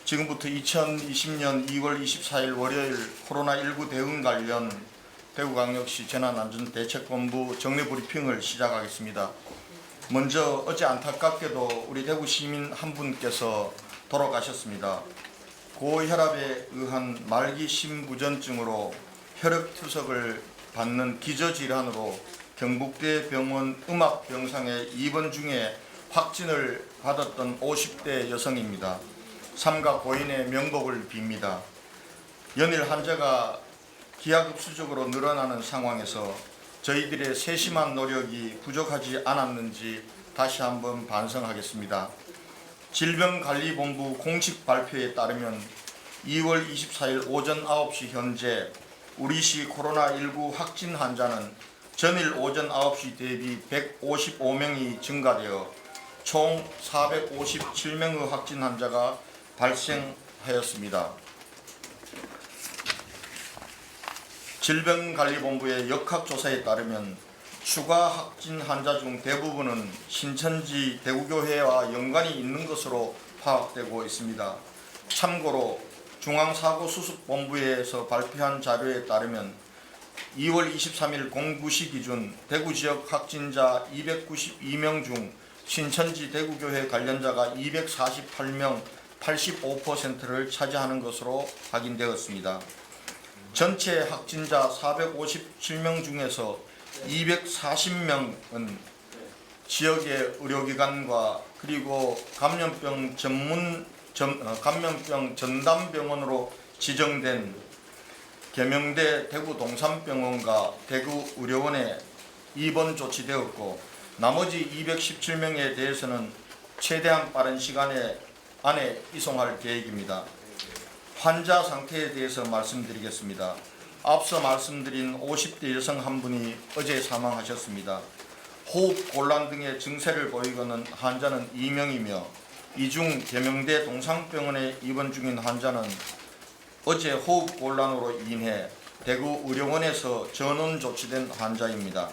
지금부터 2020년 2월 24일 월요일 코로나19 대응 관련 대구광역시 재난안전대책본부 정례브리핑을 시작하겠습니다. 먼저 어제 안타깝게도 우리 대구 시민 한 분께서 돌아가셨습니다. 고혈압에 의한 말기 심부전증으로 혈액투석을 받는 기저질환으로 경북대 병원 음압병상에 입원 중에 확진을 받았던 50대 여성입니다. 삼가 고인의 명복을 빕니다. 연일 환자가 기하급수적으로 늘어나는 상황에서 저희들의 세심한 노력이 부족하지 않았는지 다시 한번 반성하겠습니다. 질병관리본부 공식 발표에 따르면 2월 24일 오전 9시 현재 우리시 코로나19 확진 환자는 전일 오전 9시 대비 155명이 증가되어 총 457명의 확진 환자가 발생하였습니다. 질병관리본부의 역학조사에 따르면 추가 확진 환자 중 대부분은 신천지 대구교회와 연관이 있는 것으로 파악되고 있습니다. 참고로 중앙사고수습본부에서 발표한 자료에 따르면 2월 23일 09시 기준 대구 지역 확진자 292명 중 신천지 대구교회 관련자가 248명 85%를 차지하는 것으로 확인되었습니다. 전체 확진자 457명 중에서 240명은 지역의 의료기관과 그리고 감염병 전담병원으로 지정된 계명대 대구동산병원과 대구의료원에 입원 조치되었고 나머지 217명에 대해서는 최대한 빠른 시간 안에 이송할 계획입니다. 환자 상태에 대해서 말씀드리겠습니다. 앞서 말씀드린 50대 여성 한 분이 어제 사망하셨습니다. 호흡 곤란 등의 증세를 보이고는 환자는 2명이며 이 중 계명대 동산병원에 입원 중인 환자는 어제 호흡 곤란으로 인해 대구 의료원에서 전원 조치된 환자입니다.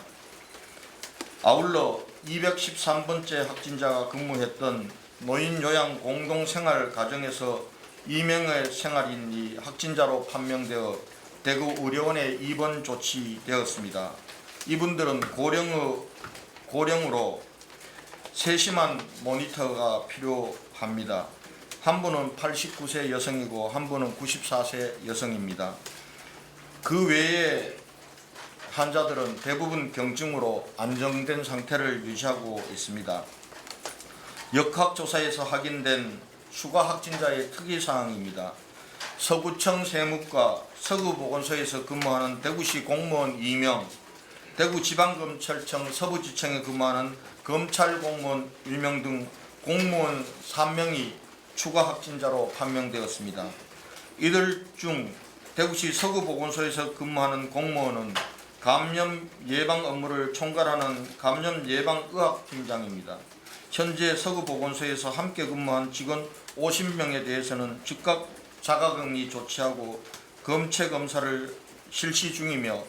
아울러 213번째 확진자가 근무했던 노인요양 공동생활가정에서 2명의 생활인이 확진자로 판명되어 대구 의료원에 입원 조치되었습니다. 이분들은 고령으로 세심한 모니터가 필요합니다. 한 분은 89세 여성이고 한 분은 94세 여성입니다. 그 외에 환자들은 대부분 경증으로 안정된 상태를 유지하고 있습니다. 역학조사에서 확인된 추가 확진자의 특이사항입니다. 서구청 세무과 서구보건소에서 근무하는 대구시 공무원 2명, 대구지방검찰청 서부지청에 근무하는 검찰공무원 1명 등 공무원 3명이 추가 확진자로 판명되었습니다. 이들 중 대구시 서구보건소에서 근무하는 공무원은 감염 예방 업무를 총괄하는 감염예방의학팀장입니다. 현재 서구보건소에서 함께 근무한 직원 50명에 대해서는 즉각 자가격리 조치하고 검체 검사를 실시 중이며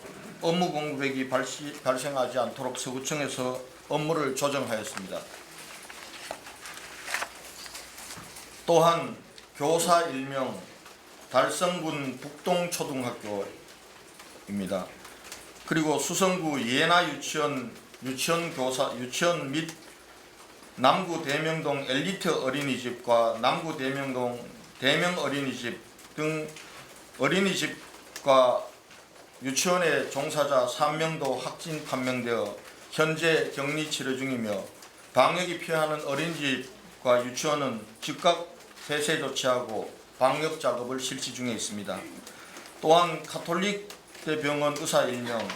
업무 공백이 발생하지 않도록 서구청에서 업무를 조정하였습니다. 또한 교사 1명 달성군 북동초등학교입니다. 그리고 수성구 예나 유치원 및 남구 대명동 엘리트 어린이집과 남구 대명동 대명 어린이집 등 어린이집과 유치원의 종사자 3명도 확진 판명되어 현재 격리 치료 중이며 방역이 필요한 어린이집과 유치원은 즉각 폐쇄 조치하고 방역 작업을 실시 중에 있습니다. 또한 가톨릭대병원 의사 1명,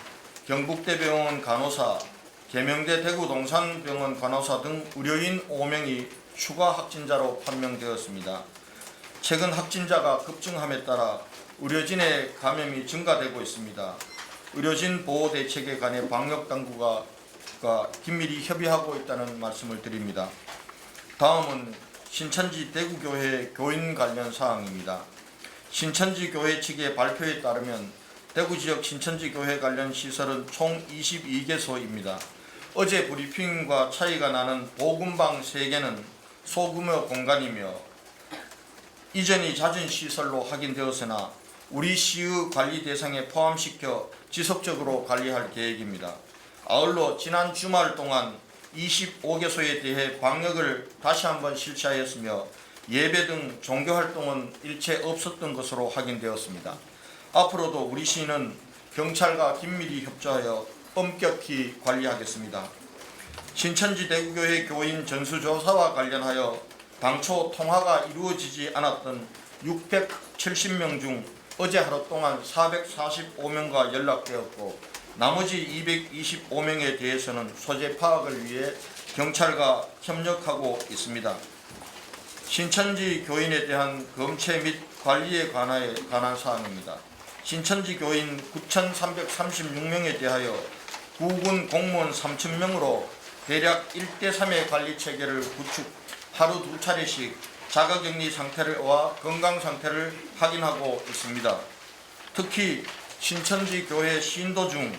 경북대병원 간호사, 계명대 대구동산병원 간호사 등 의료인 5명이 추가 확진자로 판명되었습니다. 최근 확진자가 급증함에 따라 의료진의 감염이 증가되고 있습니다. 의료진 보호 대책에 관해 방역당국과 긴밀히 협의하고 있다는 말씀을 드립니다. 다음은 신천지 대구교회 교인 관련 사항입니다. 신천지 교회 측의 발표에 따르면 대구지역 신천지 교회 관련 시설은 총 22개소입니다. 어제 브리핑과 차이가 나는 복음방 3개는 소규모 공간이며 이전이 잦은 시설로 확인되었으나 우리 시의 관리 대상에 포함시켜 지속적으로 관리할 계획입니다. 아울러 지난 주말 동안 25개소에 대해 방역을 다시 한번 실시하였으며 예배 등 종교활동은 일체 없었던 것으로 확인되었습니다. 앞으로도 우리 시는 경찰과 긴밀히 협조하여 엄격히 관리하겠습니다. 신천지 대구교회 교인 전수조사와 관련하여 당초 통화가 이루어지지 않았던 670명 중 어제 하루 동안 445명과 연락되었고 나머지 225명에 대해서는 소재 파악을 위해 경찰과 협력하고 있습니다. 신천지 교인에 대한 검체 및 관리에 관한 사항입니다. 신천지 교인 9,336명에 대하여 구군 공무원 3,000명으로 대략 1대3의 관리 체계를 구축, 하루 2차례씩 자가격리 상태와 건강 상태를 확인하고 있습니다. 특히 신천지 교회 신도 중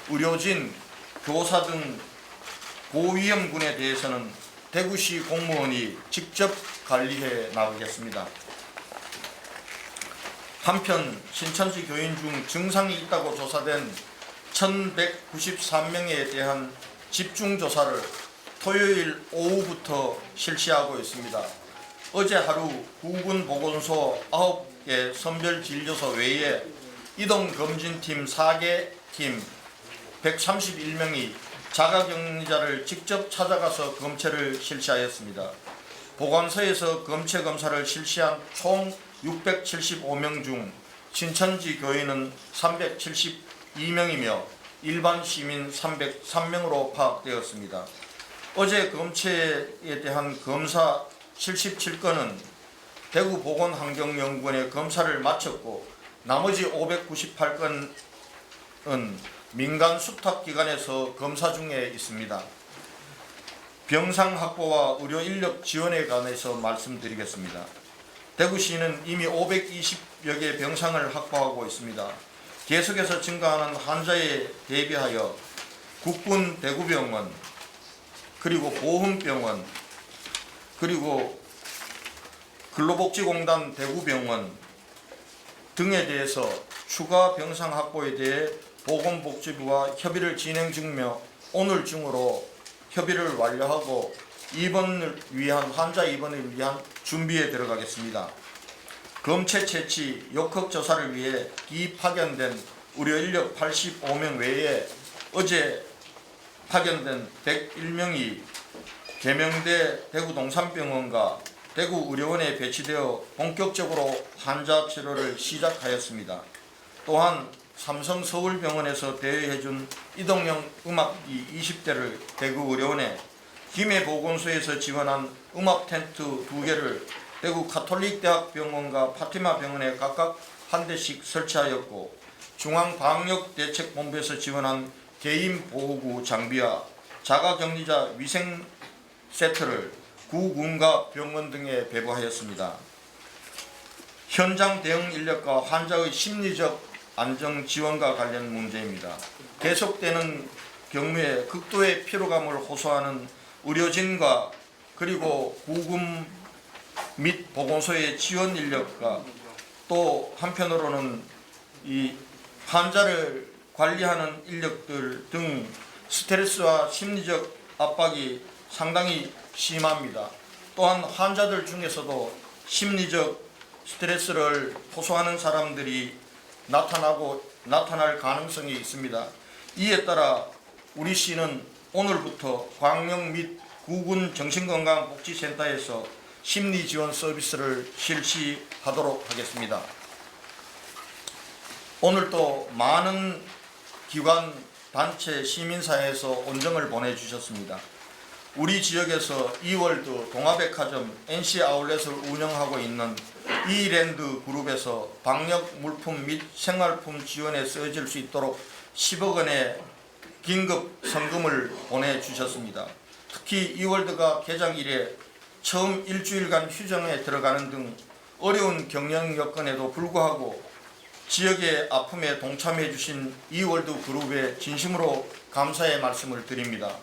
의료진, 교사 등 고위험군에 대해서는 대구시 공무원이 직접 관리해 나가겠습니다. 한편 신천지 교인 중 증상이 있다고 조사된 1,193명에 대한 집중조사를 토요일 오후부터 실시하고 있습니다. 어제 하루 구군보건소 9개 선별진료소 외에 이동검진팀 4개 팀 131명이 자가격리자를 직접 찾아가서 검체를 실시하였습니다. 보건소에서 검체 검사를 실시한 총 675명 중 신천지 교인은 372명이며 일반 시민 303명으로 파악되었습니다. 어제 검체에 대한 검사 77건은 대구보건환경연구원에 검사를 마쳤고 나머지 598건은 민간 수탁기관에서 검사 중에 있습니다. 병상 확보와 의료 인력 지원에 관해서 말씀드리겠습니다. 대구시는 이미 520여 개 병상을 확보하고 있습니다. 계속해서 증가하는 환자에 대비하여 국군 대구병원, 그리고 보훈병원, 그리고 근로복지공단 대구병원 등에 대해서 추가 병상 확보에 대해 보건복지부와 협의를 진행 중이며 오늘 중으로 협의를 완료하고 환자 입원을 위한 준비에 들어가겠습니다. 검체 채취, 역학 조사를 위해 파견된 의료 인력 85명 외에 어제 파견된 101명이 계명대 대구동산병원과 대구의료원에 배치되어 본격적으로 환자 치료를 시작하였습니다. 또한 삼성서울병원에서 대여해준 이동형 음압기 20대를 대구의료원에, 김해보건소에서 지원한 음압 텐트 2개를 대구 가톨릭대학병원과 파티마병원에 각각 한 대씩 설치하였고, 중앙방역대책본부에서 지원한 개인보호구 장비와 자가격리자 위생 세트를 구군과 병원 등에 배부하였습니다. 현장 대응 인력과 환자의 심리적 안정 지원과 관련 문제입니다. 계속되는 경무에 극도의 피로감을 호소하는 의료진과 그리고 구군 및 보건소의 지원 인력과 또 한편으로는 이 환자를 관리하는 인력들 등 스트레스와 심리적 압박이 상당히 심합니다. 또한 환자들 중에서도 심리적 스트레스를 호소하는 사람들이 나타날 가능성이 있습니다. 이에 따라 우리 시는 오늘부터 광명 및 구군 정신건강복지센터에서 심리지원 서비스를 실시하도록 하겠습니다. 오늘도 많은 기관, 단체, 시민사회에서 온정을 보내주셨습니다. 우리 지역에서 이월드, 동아백화점, NC아울렛을 운영하고 있는 이랜드 그룹에서 방역 물품 및 생활품 지원에 쓰여질 수 있도록 10억 원의 긴급 성금을 보내주셨습니다. 특히 이월드가 개장 이래 처음 일주일간 휴정에 들어가는 등 어려운 경영 여건에도 불구하고 지역의 아픔에 동참해 주신 이월드 그룹에 진심으로 감사의 말씀을 드립니다.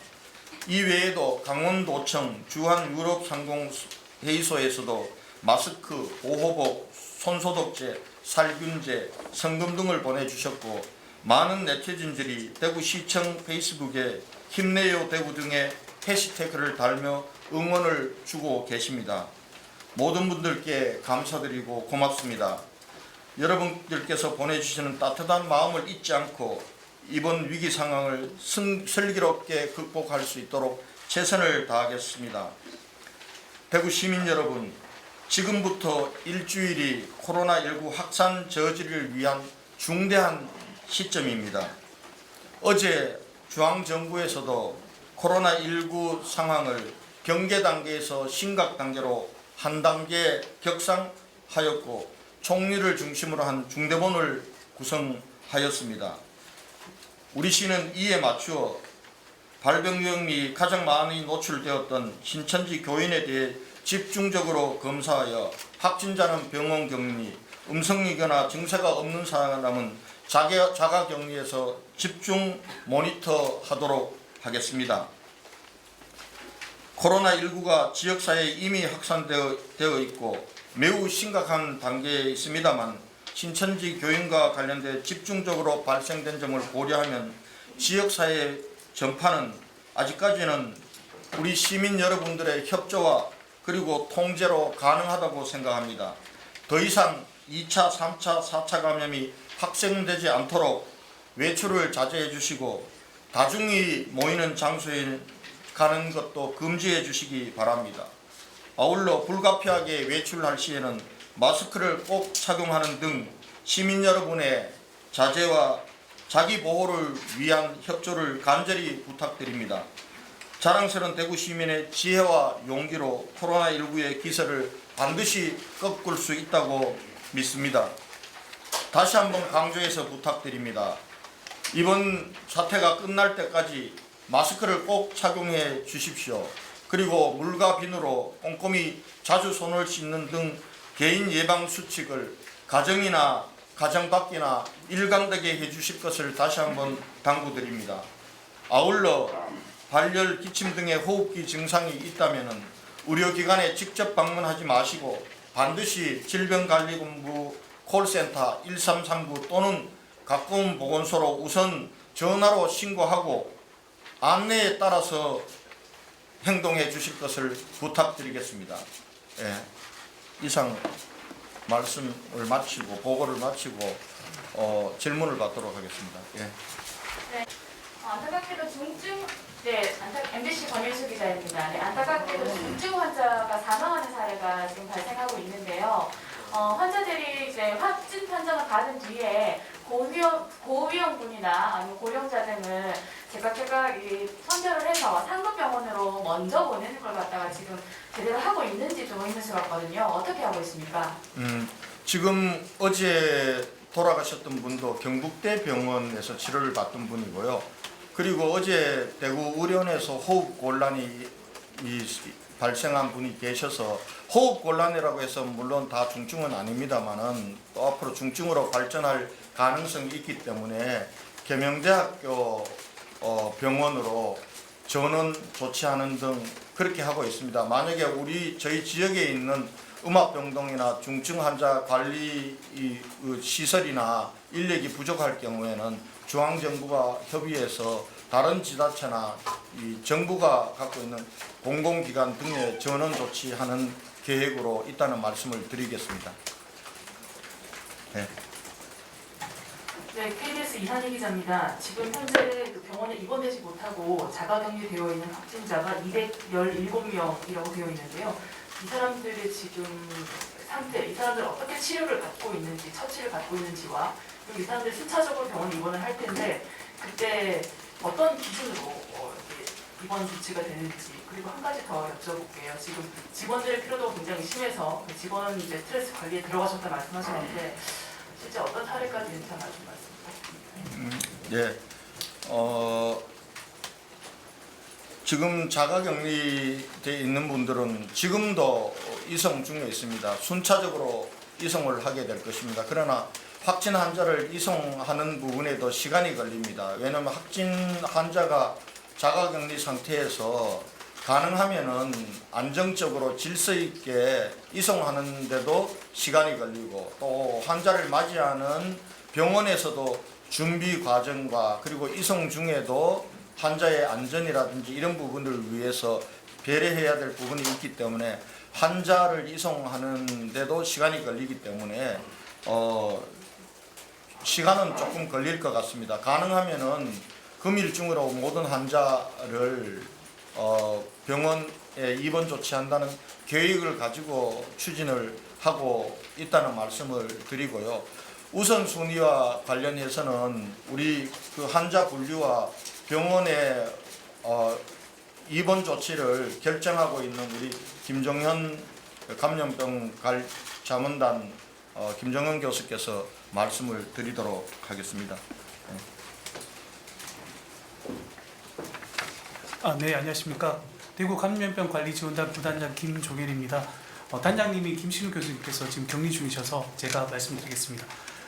이 외에도 강원도청 주한유럽상공회의소에서도 마스크, 보호복, 손소독제, 살균제, 성금 등을 보내주셨고 많은 네티즌들이 대구시청 페이스북에 힘내요 대구 등의 해시태그를 달며 응원을 주고 계십니다. 모든 분들께 감사드리고 고맙습니다. 여러분들께서 보내주시는 따뜻한 마음을 잊지 않고 이번 위기 상황을 슬기롭게 극복할 수 있도록 최선을 다하겠습니다. 대구 시민 여러분, 지금부터 일주일이 코로나19 확산 저지를 위한 중대한 시점입니다. 어제 중앙정부에서도 코로나19 상황을 경계 단계에서 심각 단계로 한 단계 격상하였고 총리를 중심으로 한 중대본을 구성하였습니다. 우리 시는 이에 맞추어 발병 위험이 가장 많이 노출되었던 신천지 교인에 대해 집중적으로 검사하여 확진자는 병원 격리, 음성이거나 증세가 없는 사람은 자가 격리에서 집중 모니터하도록 하겠습니다. 코로나19가 지역사회에 이미 확산되어 있고 매우 심각한 단계에 있습니다만 신천지 교인과 관련돼 집중적으로 발생된 점을 고려하면 지역사회 전파는 아직까지는 우리 시민 여러분들의 협조와 그리고 통제로 가능하다고 생각합니다. 더 이상 2차, 3차, 4차 감염이 확산되지 않도록 외출을 자제해 주시고 다중이 모이는 장소에 가는 것도 금지해 주시기 바랍니다. 아울러 불가피하게 외출할 시에는 마스크를 꼭 착용하는 등 시민 여러분의 자제와 자기 보호를 위한 협조를 간절히 부탁드립니다. 자랑스러운 대구 시민의 지혜와 용기로 코로나19의 기세를 반드시 꺾을 수 있다고 믿습니다. 다시 한번 강조해서 부탁드립니다. 이번 사태가 끝날 때까지 마스크를 꼭 착용해 주십시오. 그리고 물과 비누로 꼼꼼히 자주 손을 씻는 등 개인 예방 수칙을 가정이나 가정 밖이나 일관되게 해주실 것을 다시 한번 당부드립니다. 아울러 발열, 기침 등의 호흡기 증상이 있다면 의료기관에 직접 방문하지 마시고 반드시 질병관리본부 콜센터 1339 또는 가까운 보건소로 우선 전화로 신고하고 안내에 따라서 행동해 주실 것을 부탁드리겠습니다. 예, 이상 말씀을 마치고 보고를 마치고 질문을 받도록 하겠습니다. 예. 네. 안타깝게도 중증 MBC 권일수 기자입니다. 네, 안타깝게도 중증 환자가 사망하는 사례가 지금 발생하고 있는데요. 환자들이 이제 확진 판정을 받은 뒤에 고위험군이나 아니면 고령자 등을 제각 선별을 해서 상급병원으로 먼저 보내는 걸 갖다가 지금 제대로 하고 있는지 좀 의문스럽거든요. 어떻게 하고 있습니까? 지금 어제 돌아가셨던 분도 경북대 병원에서 치료를 받던 분이고요. 그리고 어제 대구 의료원에서 호흡 곤란이 발생한 분이 계셔서 호흡 곤란이라고 해서 물론 다 중증은 아닙니다만은 또 앞으로 중증으로 발전할 가능성이 있기 때문에 계명대학교 병원으로 전원 조치하는 등 그렇게 하고 있습니다. 만약에 저희 지역에 있는 음압병동이나 중증 환자 관리 시설이나 인력이 부족할 경우에는 중앙정부가 협의해서 다른 지자체나 정부가 갖고 있는 공공기관 등에 전원 조치하는 계획으로 있다는 말씀을 드리겠습니다. 네. 네, KBS 이한희 기자입니다. 지금 현재 병원에 입원되지 못하고 자가격리되어 있는 확진자가 217명이라고 되어 있는데요. 이 사람들의 지금 상태, 이 사람들 어떻게 치료를 받고 있는지, 처치를 받고 있는지와 그리고 이 사람들 순차적으로 병원에 입원을 할 텐데 그때 어떤 기준으로 입원 조치가 되는지 그리고 한 가지 더 여쭤볼게요. 지금 직원들의 피로도가 굉장히 심해서 직원 스트레스 관리에 들어가셨다 말씀하셨는데 실제 어떤 사례까지 있는지 한 말씀 네. 지금 자가격리되어 있는 분들은 지금도 이송 중에 있습니다. 순차적으로 이송을 하게 될 것입니다. 그러나 확진 환자를 이송하는 부분에도 시간이 걸립니다. 왜냐하면 확진 환자가 자가격리 상태에서 가능하면은 안정적으로 질서 있게 이송하는데도 시간이 걸리고 또 환자를 맞이하는 병원에서도 준비 과정과 그리고 이송 중에도 환자의 안전이라든지 이런 부분을 위해서 배려해야 될 부분이 있기 때문에 환자를 이송하는데도 시간이 걸리기 때문에 시간은 조금 걸릴 것 같습니다. 가능하면은 금일 중으로 모든 환자를 병원에 입원 조치한다는 계획을 가지고 추진을 하고 있다는 말씀을 드리고요. 우선순위와 관련해서는 우리 그 환자 분류와 병원의 입원 조치를 결정하고 있는 우리 김정현 감염병 자문단 김정현 교수께서 말씀을 드리도록 하겠습니다. 네, 안녕하십니까. 대구 감염병 관리지원단 부단장 김종현입니다. 단장님이 김신우 교수님께서 지금 격리 중이셔서 제가 말씀드리겠습니다.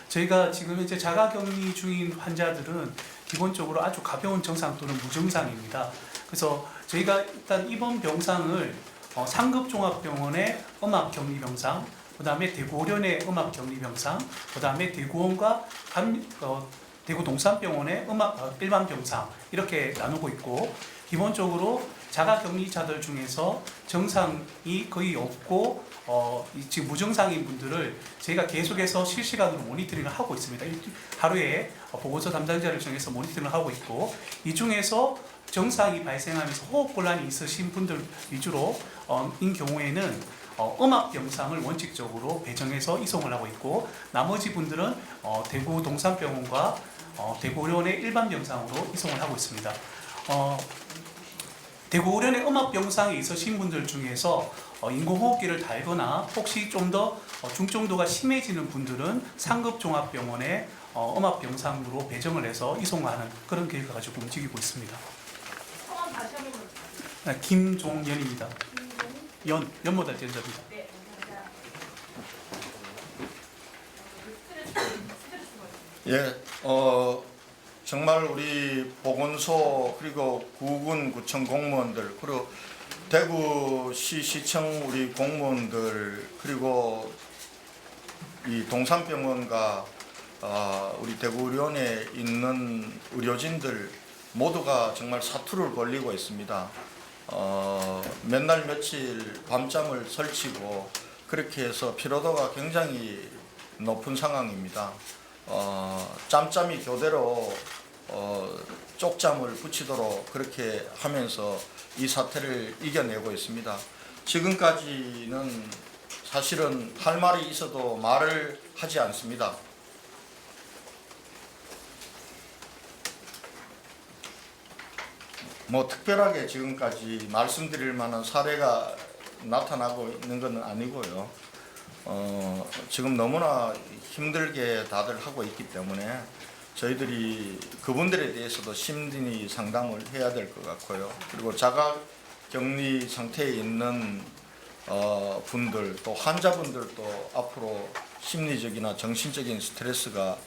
저희가 지금 현재 자가격리 중인 환자들은 기본적으로 아주 가벼운 증상 또는 무증상입니다. 그래서 저희가 일단 입원 병상을 상급종합병원의 음압격리병상, 그 다음에 대구오련의 음압격리병상, 그 다음에 대구원과 대구 동산병원의 일반병상 이렇게 나누고 있고, 기본적으로 자가격리자들 중에서 증상이 거의 없고 지금 무증상인 분들을 저희가 계속해서 실시간으로 모니터링을 하고 있습니다. 하루에 보고서 담당자를 정해서 모니터링을 하고 있고, 이 중에서 증상이 발생하면서 호흡곤란이 있으신 분들 위주로 인 경우에는 음압병상을 원칙적으로 배정해서 이송을 하고 있고, 나머지 분들은 대구 동산병원과 대구오련의 일반병상으로 이송을 하고 있습니다. 대구오련의 음압병상에 있으신 분들 중에서 인공호흡기를 달거나 혹시 좀 더 중증도가 심해지는 분들은 상급종합병원의 음압병상으로 배정을 해서 이송하는 그런 계획을 가지고 움직이고 있습니다. 성함 다시 한번 부탁드립니다. 김종연입니다. 연모달 전자입니다. 네, 감사합니다. 예, 정말 우리 보건소 그리고 구군 구청 공무원들 그리고 대구시 시청 우리 공무원들 그리고 이 동산병원과 우리 대구의료원에 있는 의료진들 모두가 정말 사투를 벌이고 있습니다. 맨날 며칠 밤잠을 설치고 그렇게 해서 피로도가 굉장히 높은 상황입니다. 짬짬이 교대로 쪽잠을 붙이도록 그렇게 하면서 이 사태를 이겨내고 있습니다. 지금까지는 사실은 할 말이 있어도 말을 하지 않습니다. 뭐 특별하게 지금까지 말씀드릴 만한 사례가 나타나고 있는 건 아니고요. 지금 너무나 힘들게 다들 하고 있기 때문에 저희들이 그분들에 대해서도 심리 상담을 해야 될 것 같고요. 그리고 자가격리 상태에 있는 분들 또 환자분들도 앞으로 심리적이나 정신적인 스트레스가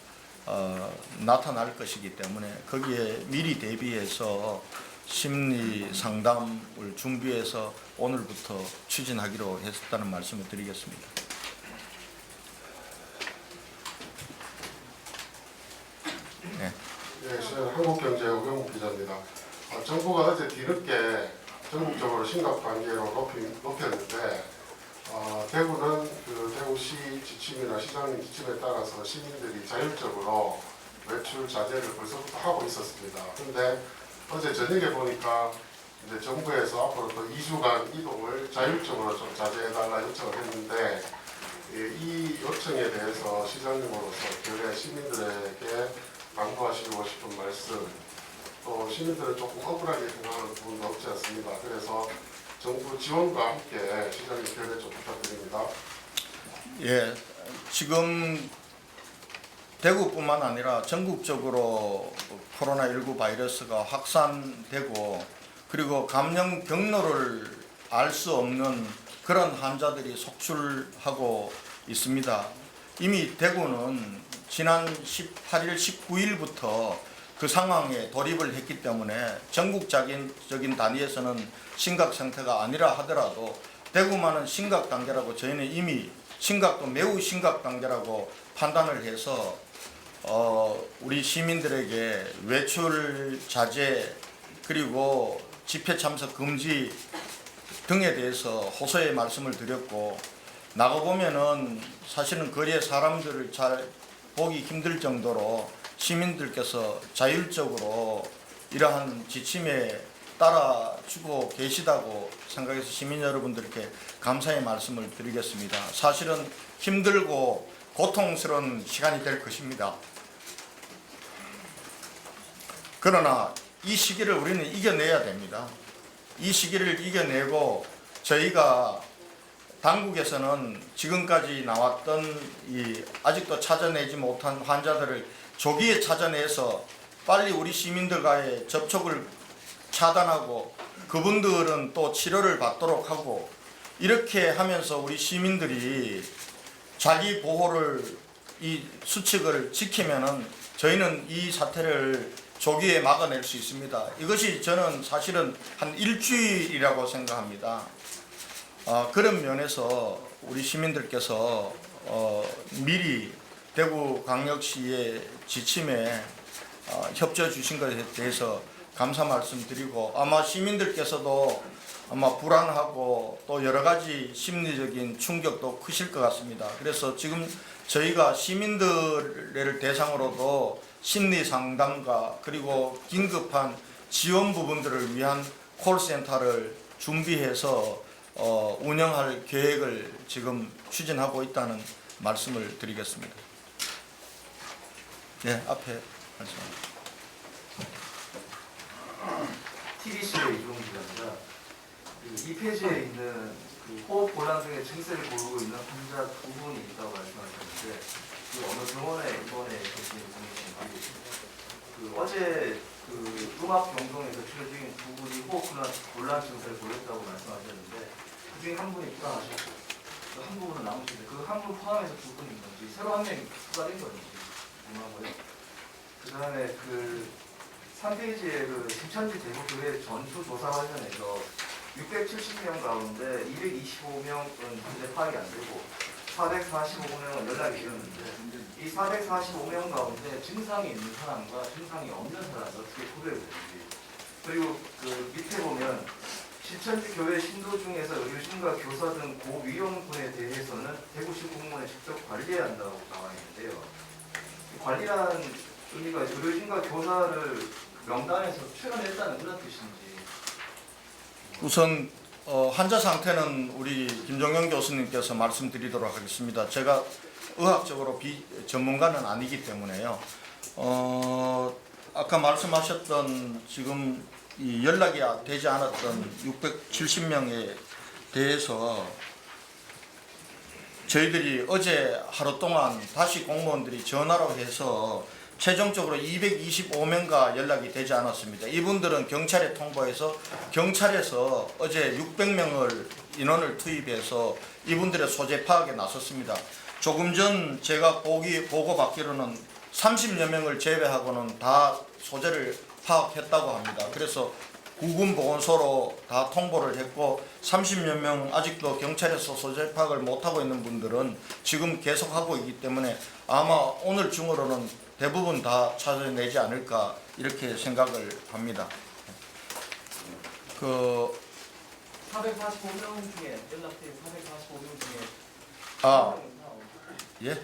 나타날 것이기 때문에 거기에 미리 대비해서 심리 상담을 준비해서 오늘부터 추진하기로 했다는 말씀을 드리겠습니다. 네. 네, 저는 한국경제 오경욱 기자입니다. 정부가 어제 뒤늦게 전국적으로 심각 단계로 높였는데 대구는 그 대구시 지침이나 시장님 지침에 따라서 시민들이 자율적으로 외출 자제를 벌써부터 하고 있었습니다. 그런데 어제 저녁에 보니까 이제 정부에서 앞으로 또 2주간 이동을 자율적으로 좀 자제해달라 요청을 했는데 이 요청에 대해서 시장님으로서 교회 시민들에게 당부하시고 싶은 말씀, 또 시민들은 조금 억울하게 생각하는 부분도 없지 않습니다. 그래서 정부 지원과 함께 시장님 교회 좀 부탁드립니다. 예, 지금 대구뿐만 아니라 전국적으로 코로나19 바이러스가 확산되고 그리고 감염 경로를 알 수 없는 그런 환자들이 속출하고 있습니다. 이미 대구는 지난 18일, 19일부터 그 상황에 돌입을 했기 때문에 전국적인 단위에서는 심각 상태가 아니라 하더라도 대구만은 심각 단계라고 저희는 이미 심각도 매우 심각 단계라고 판단을 해서 우리 시민들에게 외출 자제 그리고 집회 참석 금지 등에 대해서 호소의 말씀을 드렸고 나가보면은 사실은 거리에 사람들을 잘 보기 힘들 정도로 시민들께서 자율적으로 이러한 지침에 따라주고 계시다고 생각해서 시민 여러분들께 감사의 말씀을 드리겠습니다. 사실은 힘들고 고통스러운 시간이 될 것입니다. 그러나 이 시기를 우리는 이겨내야 됩니다. 이 시기를 이겨내고 저희가 당국에서는 지금까지 나왔던 이 아직도 찾아내지 못한 환자들을 조기에 찾아내서 빨리 우리 시민들과의 접촉을 차단하고 그분들은 또 치료를 받도록 하고 이렇게 하면서 우리 시민들이 자기 보호를 이 수칙을 지키면은 저희는 이 사태를 조기에 막아낼 수 있습니다. 이것이 저는 사실은 한 일주일이라고 생각합니다. 그런 면에서 우리 시민들께서 미리 대구광역시의 지침에 협조해 주신 것에 대해서 감사 말씀드리고 아마 시민들께서도 아마 불안하고 또 여러 가지 심리적인 충격도 크실 것 같습니다. 그래서 지금 저희가 시민들을 대상으로도 심리 상담과 그리고 긴급한 지원 부분들을 위한 콜센터를 준비해서 운영할 계획을 지금 추진하고 있다는 말씀을 드리겠습니다. 네, 앞에 말씀합니다. TBC의 이종 기자입니다. 그 2페이지에 있는 그 호흡 곤란 등의 증세를 보이고 있는 환자 2분이 있다고 말씀하셨는데 그 어느 병원에 입원해 계신 분이신지 그 어제 그 음압 병동에서 치료 중인 2분이 호흡 곤란 증세를 보였다고 말씀하셨는데 그 중에 한 분이 불안하셨고 그 한 분은 남으신데 그 한 분 포함해서 2분인 건지 새로 한 명이 추가된 건지 궁금하고요. 그 다음에 그 3페이지에 그 신천지 대구교회 전수 조사 관련해서 670명 가운데 225명은 현재 파악이 안 되고 445명은 연락이 되었는데 이 445명 가운데 증상이 있는 사람과 증상이 없는 사람이 어떻게 구별되는지 그리고 그 밑에 보면 신천지 교회 신도 중에서 의료진과 교사 등 고위험군에 대해서는 대구시 공무원에 직접 관리해야 한다고 나와 있는데요. 관리라는 의미가 의료진과 교사를 명단에서 출연했다는 그런 뜻인지. 우선 환자 상태는 우리 김종영 교수님께서 말씀드리도록 하겠습니다. 제가 의학적으로 전문가는 아니기 때문에요. 아까 말씀하셨던 지금 이 연락이 되지 않았던 670명에 대해서 저희들이 어제 하루 동안 다시 공무원들이 전화로 해서 최종적으로 225명과 연락이 되지 않았습니다. 이분들은 경찰에 통보해서 경찰에서 어제 600명을 인원을 투입해서 이분들의 소재 파악에 나섰습니다. 조금 전 제가 보고받기로는 30여 명을 제외하고는 다 소재를 파악했다고 합니다. 그래서 구군보건소로 다 통보를 했고 30여 명 아직도 경찰에서 소재 파악을 못하고 있는 분들은 지금 계속하고 있기 때문에 아마 오늘 중으로는 대부분 다 찾아내지 않을까 이렇게 생각을 합니다. 그 445명 중에 연락된 445명 중에 예?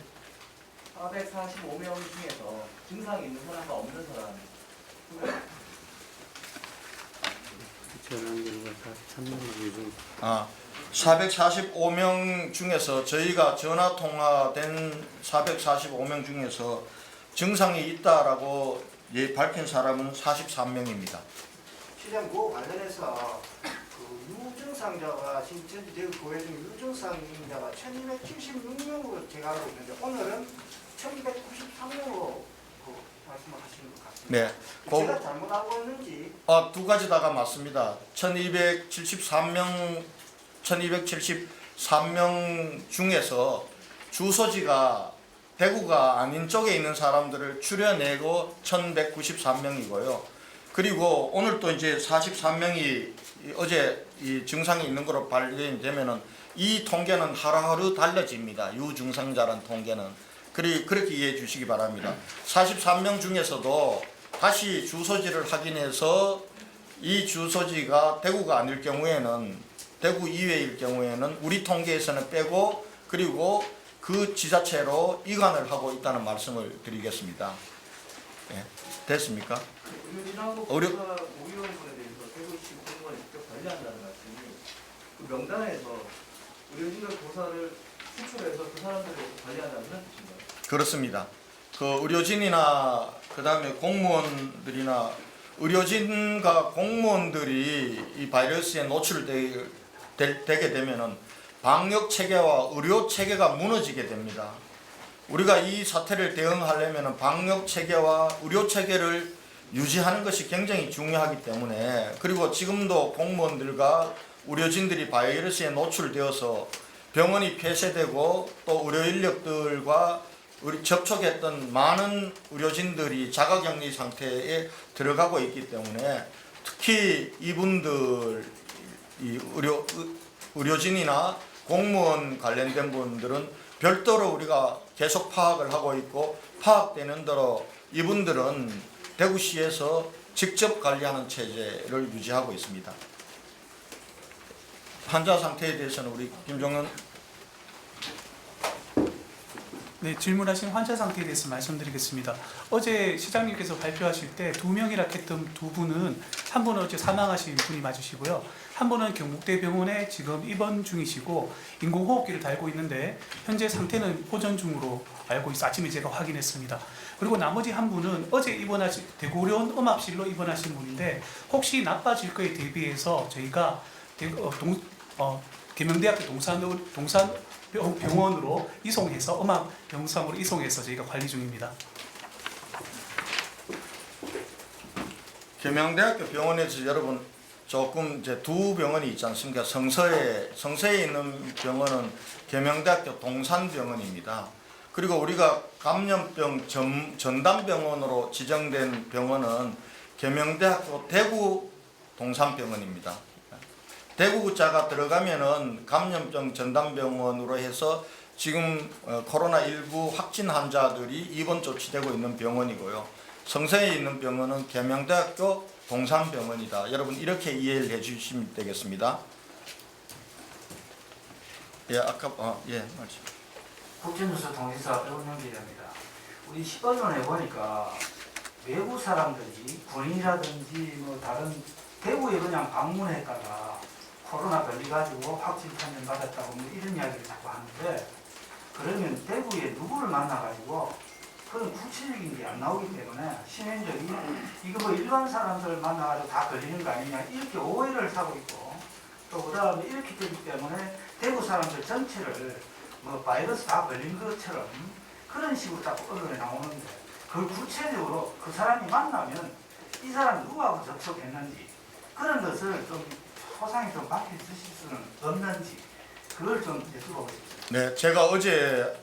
445명 중에서 증상이 있는 사람과 없는 사람 445명 중에서 저희가 전화 통화된 445명 중에서 증상이 있다라고 밝힌 사람은 43명입니다. 시장 그거 관련해서 그 유증상자가 신천지 대구교회 중 유증상자가 1276명으로 제가 알고 있는데 오늘은 1293명으로 말씀을 하시는 것 같습니다. 네. 제가 잘못 알고 있는지 두 가지 다가 맞습니다. 1273명 중에서 주소지가 대구가 아닌 쪽에 있는 사람들을 추려내고 1193명이고요. 그리고 오늘 또 이제 43명이 어제 이 증상이 있는 거로 발견이 되면은 이 통계는 하루하루 달라집니다. 유증상자란 통계는. 그렇게 이해해 주시기 바랍니다. 43명 중에서도 다시 주소지를 확인해서 이 주소지가 대구가 아닐 경우에는, 대구 이외일 경우에는 우리 통계에서는 빼고, 그리고 그 지자체로 이관을 하고 있다는 말씀을 드리겠습니다. 예, 됐습니까? 의료진하고 의료- 의료원분에 대해서 대구시 공무원이 직접 관리한다는 말씀이 그 명단에서 의료진과 교사를 추출해서 그 사람들에 대해서 관리한다는 뜻인가요? 그렇습니다. 그 의료진이나 그다음에 공무원들이나 의료진과 공무원들이 이 바이러스에 노출되게 되면은 방역 체계와 의료 체계가 무너지게 됩니다. 우리가 이 사태를 대응하려면 방역 체계와 의료 체계를 유지하는 것이 굉장히 중요하기 때문에, 그리고 지금도 공무원들과 의료진들이 바이러스에 노출되어서 병원이 폐쇄되고 또 의료 인력들과 접촉했던 많은 의료진들이 자가격리 상태에 들어가고 있기 때문에, 특히 이분들, 이 의료진이나 공무원 관련된 분들은 별도로 우리가 계속 파악을 하고 있고, 파악되는 대로 이분들은 대구시에서 직접 관리하는 체제를 유지하고 있습니다. 환자 상태에 대해서는 우리 김종현. 네, 질문하신 환자 상태에 대해서 말씀드리겠습니다. 어제 시장님께서 발표하실 때 2명이라 했던 두 분은, 한 분은 어제 사망하신 분이 맞으시고요. 한 분은 경북대병원에 지금 입원 중이시고 인공호흡기를 달고 있는데 현재 상태는 호전 중으로 알고 있어 아침에 제가 확인했습니다. 그리고 나머지 한 분은 어제 입원하신 대구의료원 음압실로 입원하신 분인데, 혹시 나빠질 거에 대비해서 저희가 계명대학교 동산병원으로 이송해서 음압 병상으로 이송해서 저희가 관리 중입니다. 계명대학교 병원에서 여러분 조금 이제 두 병원이 있지 않습니까? 성서에 있는 병원은 계명대학교 동산병원입니다. 그리고 우리가 감염병 전담병원으로 지정된 병원은 계명대학교 대구 동산병원입니다. 대구자가 들어가면은 감염병 전담병원으로 해서 지금 코로나19 확진 환자들이 입원 조치되고 있는 병원이고요. 성서에 있는 병원은 계명대학교 동산병원이다. 여러분 이렇게 이해를 해주시면 되겠습니다. 예, 아까 말씀. 국제뉴스 통신사 배우는 기자입니다. 우리 10번론에 보니까 외국 사람들이 군인이라든지 뭐 다른 대구에 그냥 방문했다가 코로나 걸려가지고 확진 판정 받았다고 뭐 이런 이야기를 자꾸 하는데, 그러면 대구에 누구를 만나가지고 그런 구체적인 게 안 나오기 때문에 시민들이 이거 뭐 일반 사람들 만나가지고 다 걸리는 거 아니냐 이렇게 오해를 사고 있고, 또 그 다음에 이렇게 되기 때문에 대구 사람들 전체를 뭐 바이러스 다 걸린 것처럼 그런 식으로 자꾸 언론에 나오는데, 그걸 구체적으로 그 사람이 만나면 이 사람 누구하고 접촉했는지 그런 것을 좀 소상히 좀 밝혀 주실 수는 없는지, 그걸 좀 여쭤보고 싶습니다. 네, 제가 어제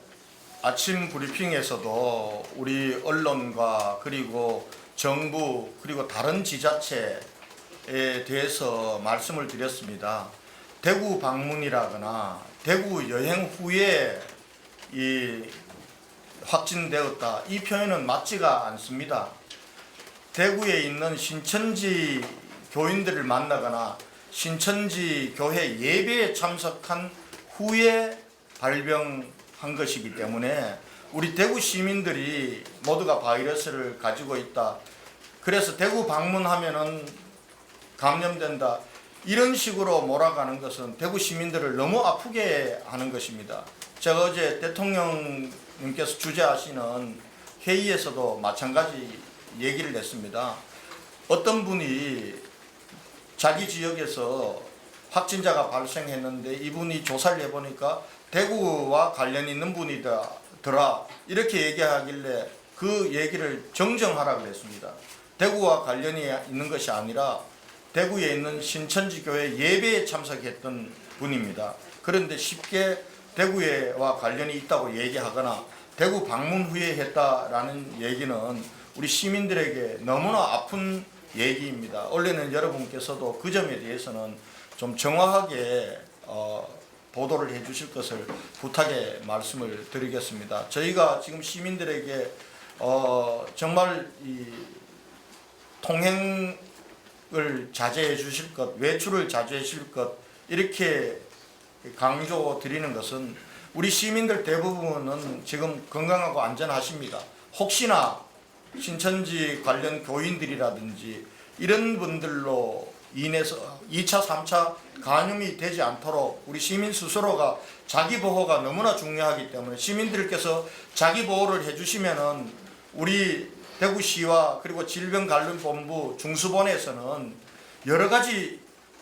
아침 브리핑에서도 우리 언론과 그리고 정부 그리고 다른 지자체에 대해서 말씀을 드렸습니다. 대구 방문이라거나 대구 여행 후에 이 확진되었다, 이 표현은 맞지가 않습니다. 대구에 있는 신천지 교인들을 만나거나 신천지 교회 예배에 참석한 후에 발병한 것이기 때문에 우리 대구 시민들이 모두가 바이러스를 가지고 있다, 그래서 대구 방문하면은 감염된다, 이런 식으로 몰아가는 것은 대구 시민들을 너무 아프게 하는 것입니다. 제가 어제 대통령님께서 주재하시는 회의에서도 마찬가지 얘기를 냈습니다. 어떤 분이 자기 지역에서 확진자가 발생했는데 이분이 조사를 해보니까 대구와 관련 있는 분이더라, 이렇게 얘기하길래 그 얘기를 정정하라고 했습니다. 대구와 관련이 있는 것이 아니라 대구에 있는 신천지 교회 예배에 참석했던 분입니다. 그런데 쉽게 대구와 관련이 있다고 얘기하거나 대구 방문 후에 했다라는 얘기는 우리 시민들에게 너무나 아픈 얘기입니다. 원래는 여러분께서도 그 점에 대해서는 좀 정확하게 보도를 해 주실 것을 부탁의 말씀을 드리겠습니다. 저희가 지금 시민들에게 정말 이 통행을 자제해 주실 것, 외출을 자제해 주실 것 이렇게 강조 드리는 것은 우리 시민들 대부분은 지금 건강하고 안전하십니다. 혹시나 신천지 관련 교인들이라든지 이런 분들로 인해서 2차, 3차 감염이 되지 않도록 우리 시민 스스로가 자기 보호가 너무나 중요하기 때문에 시민들께서 자기 보호를 해주시면은 우리 대구시와 그리고 질병관리본부 중수본에서는 여러 가지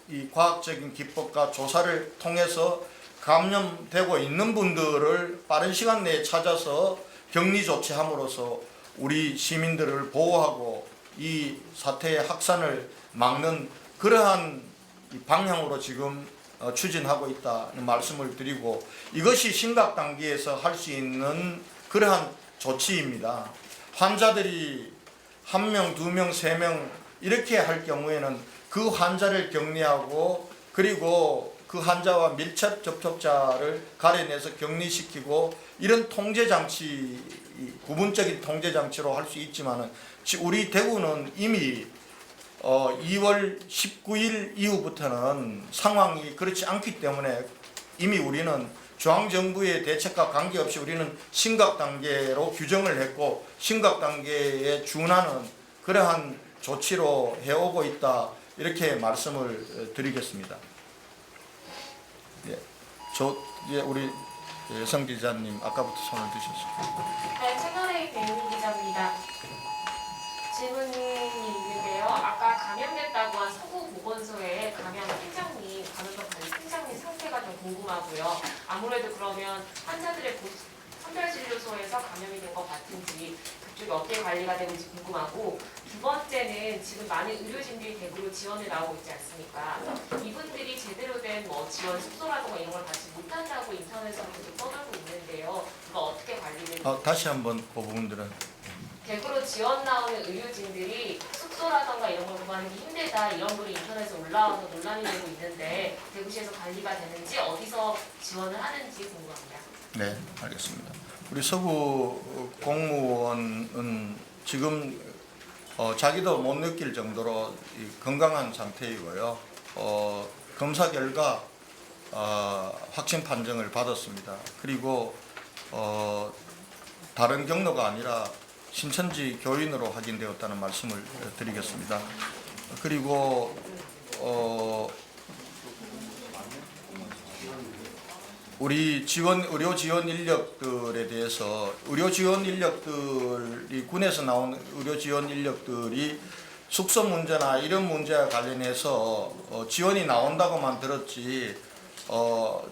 이 과학적인 기법과 조사를 통해서 감염되고 있는 분들을 빠른 시간 내에 찾아서 격리 조치함으로써 우리 시민들을 보호하고 이 사태의 확산을 막는 그러한 방향으로 지금 추진하고 있다는 말씀을 드리고 이것이 심각 단계에서 할 수 있는 그러한 조치입니다. 환자들이 1명, 2명, 3명 이렇게 할 경우에는 그 환자를 격리하고 그리고 그 환자와 밀접 접촉자를 가려내서 격리시키고 이런 통제장치, 부분적인 통제장치로 할 수 있지만은 우리 대구는 이미 2월 19일 이후부터는 상황이 그렇지 않기 때문에 이미 우리는 중앙정부의 대책과 관계없이 우리는 심각 단계로 규정을 했고 심각 단계에 준하는 그러한 조치로 해오고 있다 이렇게 말씀을 드리겠습니다. 우리 여성 기자님 아까부터 손을 드셨습니다. 네, 채널A 배우민 기자입니다. 질문이 있는데요. 아까 감염됐다고 한 서구보건소의 감염 팀장님 상태가 좀 궁금하고요. 아무래도 그러면 환자들의 선별진료소에서 감염이 된 것 같은지 그쪽이 어떻게 관리가 되는지 궁금하고 두 번째는 지금 많은 의료진들이 대구로 지원을 나오고 있지 않습니까? 이분들이 제대로 된 지원 숙소라든가 이런 걸 받지 못한다고 인터넷에서 계속 떠들고 있는데요. 그거 어떻게 관리되는지 다시 한번 그 부분들은 대구로 지원 나오는 의료진들이 숙소라던가 이런 걸 구하는 게 힘들다 이런 글이 인터넷에 올라와서 논란이 되고 있는데 대구시에서 관리가 되는지 어디서 지원을 하는지 궁금합니다. 네, 알겠습니다. 우리 서구 공무원은 지금 자기도 못 느낄 정도로 건강한 상태이고요. 검사 결과 확진 판정을 받았습니다. 그리고 다른 경로가 아니라 신천지 교인으로 확인되었다는 말씀을 드리겠습니다. 그리고 우리 의료 지원 인력들에 대해서 의료 지원 인력들이 군에서 나온 의료 지원 인력들이 숙소 문제나 이런 문제와 관련해서 지원이 나온다고만 들었지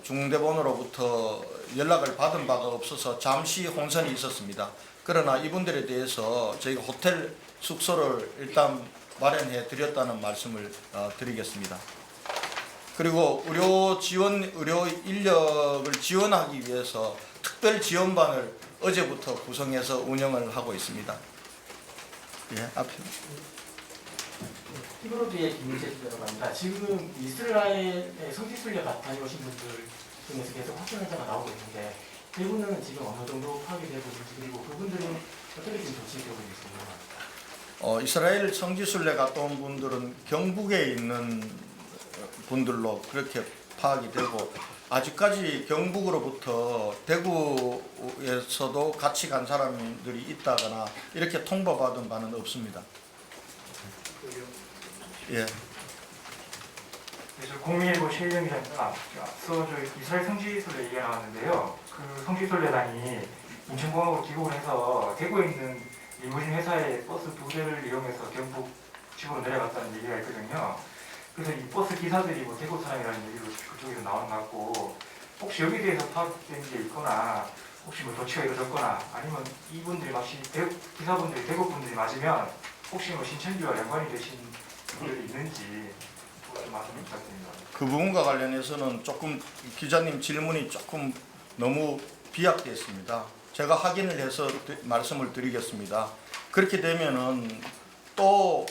중대본으로부터 연락을 받은 바가 없어서 잠시 혼선이 있었습니다. 그러나 이분들에 대해서 저희가 호텔 숙소를 일단 마련해 드렸다는 말씀을 드리겠습니다. 그리고 의료 인력을 지원하기 위해서 특별 지원반을 어제부터 구성해서 운영을 하고 있습니다. 예, 앞에. 히브리의 김민재 기자라고 합니다. 지금 이스라엘의 성지순례 다녀오신 분들 중에서 계속 확진 환자가 나오고 있는데 대부분은 지금 어느 정도 파악이 되고 있는지 그리고 그분들은 어떻게 지금 조치되고 있습니까? 이스라엘 성지순례 갔다 온 분들은 경북에 있는 분들로 그렇게 파악이 되고 아직까지 경북으로부터 대구에서도 같이 간 사람들이 있다거나 이렇게 통보받은 바는 없습니다. 예. 저 국민일보 최일영 기자입니다. 앞서 이스라엘 성지순례 얘기가 나왔는데요. 그 성지순례단이 인천공항으로 귀국을 해서 대구에 있는 리무진 회사의 버스 2대를 이용해서 경북 지구로 내려갔다는 얘기가 있거든요. 그래서 이 버스 기사들이 대구 사람이라는 얘기로 그쪽에서 나온 것 같고 혹시 여기에 대해서 파악된 게 있거나 혹시 조치가 이루어졌거나 아니면 이분들이 마치 기사분들이 대구 분들이 맞으면 혹시 신천지와 연관이 되신 분들이 있는지 좀 말씀 부탁드립니다. 그 부분과 관련해서는 조금 기자님 질문이 조금 너무 비약됐습니다. 제가 확인을 해서 말씀을 드리겠습니다. 그렇게 되면은 또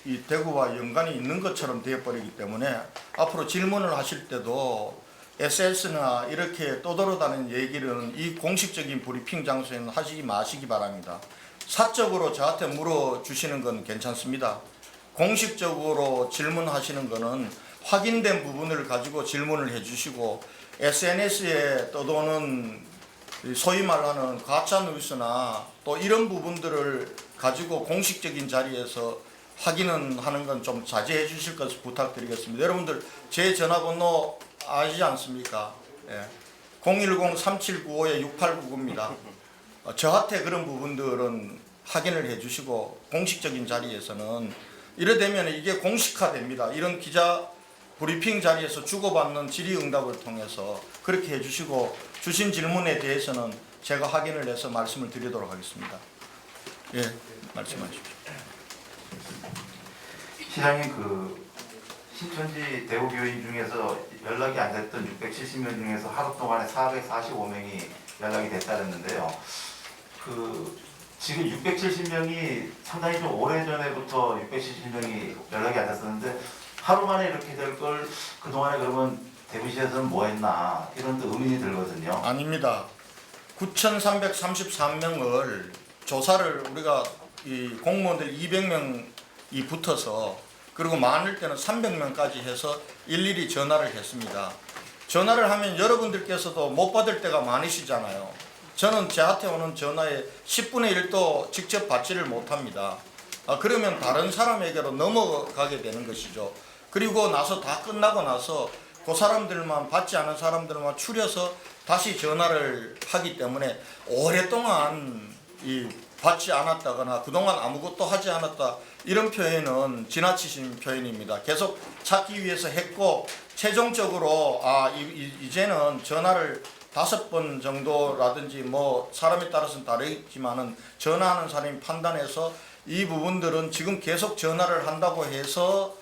이 대구와 연관이 있는 것처럼 되어버리기 때문에 앞으로 질문을 하실 때도 SS나 이렇게 떠돌아다니는 얘기는 이 공식적인 브리핑 장소에는 하시지 마시기 바랍니다. 사적으로 저한테 물어주시는 건 괜찮습니다. 공식적으로 질문하시는 거는 확인된 부분을 가지고 질문을 해주시고 SNS에 떠도는 소위 말하는 가짜 뉴스나 또 이런 부분들을 가지고 공식적인 자리에서 확인은 하는 건 좀 자제해 주실 것을 부탁드리겠습니다. 여러분들 제 전화번호 아시지 않습니까? 예. 010-3795-6899입니다. 저한테 그런 부분들은 확인을 해 주시고 공식적인 자리에서는 이래되면 이게 공식화됩니다. 이런 기자 브리핑 자리에서 주고받는 질의응답을 통해서 그렇게 해주시고 주신 질문에 대해서는 제가 확인을 해서 말씀을 드리도록 하겠습니다. 예, 말씀하십시오. 시장님, 그 신천지 대구 교인 중에서 연락이 안 됐던 670명 중에서 하루 동안에 445명이 연락이 됐다는데요. 그 지금 670명이 상당히 좀 오래전에부터 670명이 연락이 안 됐었는데 하루 만에 이렇게 될 걸 그동안에 그러면 대구시에서는 뭐 했나 이런 또 의문이 들거든요. 아닙니다. 9,333명을 조사를 우리가 이 공무원들 200명이 붙어서 그리고 많을 때는 300명까지 해서 일일이 전화를 했습니다. 전화를 하면 여러분들께서도 못 받을 때가 많으시잖아요. 저는 저한테 오는 전화의 10분의 1도 직접 받지를 못합니다. 그러면 다른 사람에게로 넘어가게 되는 것이죠. 그리고 나서 다 끝나고 나서 그 사람들만 받지 않은 사람들만 추려서 다시 전화를 하기 때문에 오랫동안 받지 않았다거나 그동안 아무것도 하지 않았다 이런 표현은 지나치신 표현입니다. 계속 찾기 위해서 했고 최종적으로 이제는 전화를 5번 정도라든지 뭐 사람에 따라서는 다르지만은 전화하는 사람이 판단해서 이 부분들은 지금 계속 전화를 한다고 해서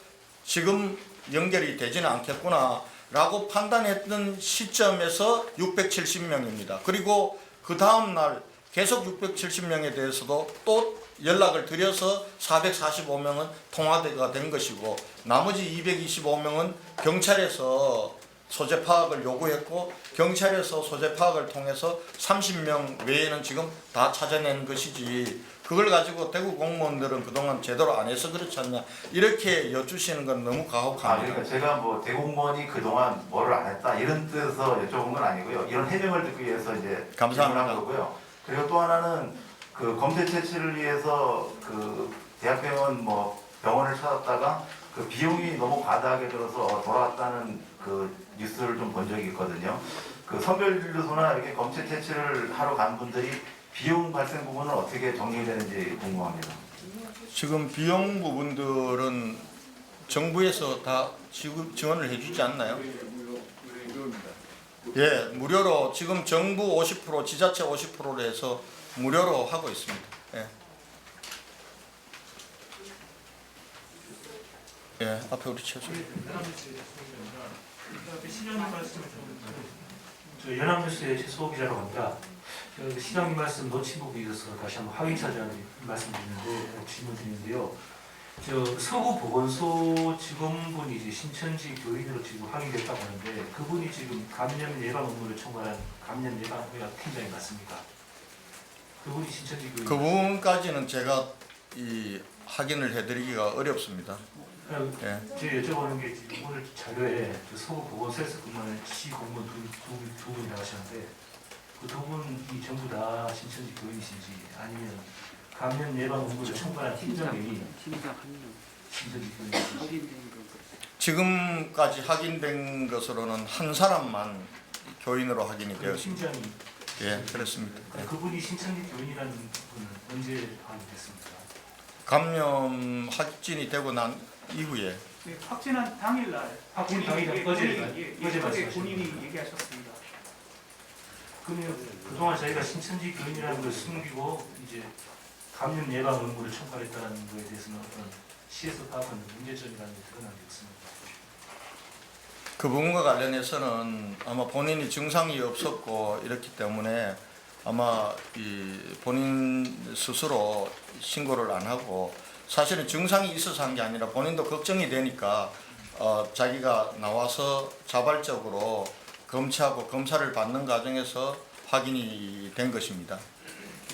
지금 연결이 되지는 않겠구나 라고 판단했던 시점에서 670명입니다. 그리고 그 다음날 계속 670명에 대해서도 또 연락을 드려서 445명은 통화가 된 것이고 나머지 225명은 경찰에서 소재 파악을 요구했고 경찰에서 소재 파악을 통해서 30명 외에는 지금 다 찾아낸 것이지 그걸 가지고 대구 공무원들은 그동안 제대로 안 해서 그렇지 않냐 이렇게 여쭈시는 건 너무 가혹합니다. 그러니까 제가 뭐 대공무원이 그동안 뭐를 안 했다 이런 뜻에서 여쭤본 건 아니고요. 이런 해명을 듣기 위해서 이제 감사합니다. 질문한 거고요. 그리고 또 하나는 그 검체 채취를 위해서 그 대학병원 뭐 병원을 찾았다가 그 비용이 너무 과다하게 들어서 돌아왔다는 그 뉴스를 좀 본 적이 있거든요. 그 선별진료소나 이렇게 검체 채취를 하러 간 분들이 비용 발생 부분은 어떻게 정리되는지 궁금합니다. 지금 비용 부분들은 정부에서 다 지원을 해주지 않나요? 예, 무료로 지금 정부 50%, 지자체 50%로 해서 무료로 하고 있습니다. 예. 예, 앞에 우리 최소. 저 연합뉴스의 최소 기자라고 합니다. 시장님 말씀 놓친 부분에 있어서 다시 한번 확인 차지하는 말씀드리는데 질문드리는데요. 저 서구 보건소 직원분이 이제 신천지 교인으로 지금 확인됐다고 하는데 그분이 지금 감염 예방 업무를 총괄한 감염 예방 의학 팀장이 맞습니까? 그분이 신천지 교인. 그 부분까지는 제가 확인을 해드리기가 어렵습니다. 예. 제가 여쭤보는 게 지금 오늘 자료에 그 서구 보건소에서 근무하는 시 공무원 두 분이 나가셨는데 그 두 분이 전부 다 신천지 교인이신지 아니면 감염 예방 업무를 총괄한 팀장이 신천지 교인이신지. 지금까지 확인된 것으로는 한 사람만 교인으로 확인이 되었습니다. 팀장이. 예, 그렇습니다. 예. 그분이 신천지 교인이라는 분은 언제 확인됐습니까? 감염 확진이 되고 난 이후에 확진한 당일날 확진 당일날 어제 말씀하신 본인이 얘기하셨습니다. 그러면 그동안 저희가 신천지 교인이라는 걸 숨기고 이제 감염 예방 업무를 총괄했다는 것에 대해서는 어떤 시에서 파악하는 문제점이라는 게 드러난 게 없습니다. 그 부분과 관련해서는 아마 본인이 증상이 없었고 이렇기 때문에 아마 본인 스스로 신고를 안 하고 사실은 증상이 있어서 한 게 아니라 본인도 걱정이 되니까 자기가 나와서 자발적으로 검체하고 검사를 받는 과정에서 확인이 된 것입니다.